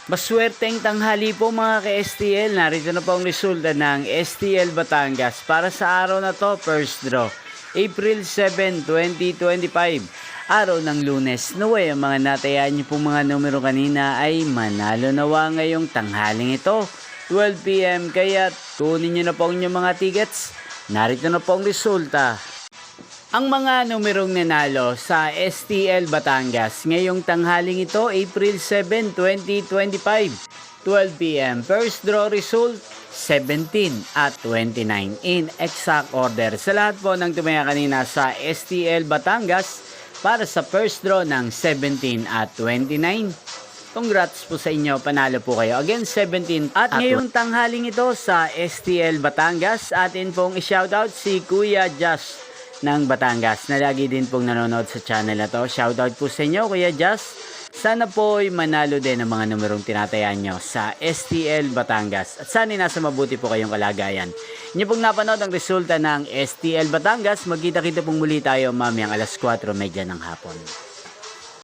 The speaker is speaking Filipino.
Maswerteng tanghali po mga ka-STL. Narito na po ang resulta ng STL Batangas para sa araw na to, first draw. April 7, 2025. Araw ng Lunes. Naway ang mga natayaan niyo pong mga numero kanina ay manalo nawa ngayong tanghaling ito. 12 PM kaya tunin niyo na po ang inyong mga tickets. Narito na po ang resulta. Ang mga numerong nanalo sa STL Batangas ngayong tanghaling ito, April 7, 2025, 12 PM. First draw result, 17 at 29 in exact order. Sa lahat po ng tumaya kanina sa STL Batangas para sa first draw ng 17 at 29. Congrats po sa inyo, panalo po kayo. Again, 17 at ngayong tanghaling ito sa STL Batangas, atin pong i-shoutout si Kuya Josh ng Batangas na lagi din pong nanonood sa channel na to. Shoutout po sa inyo, Kuya Jazz. Sana po ay manalo din ang mga numerong tinatayaan nyo sa STL Batangas. At sana nasa mabuti po kayong kalagayan. Inyo pong napanood ang resulta ng STL Batangas. Magkita-kita pong muli tayo mamayang alas 4:30 ng hapon.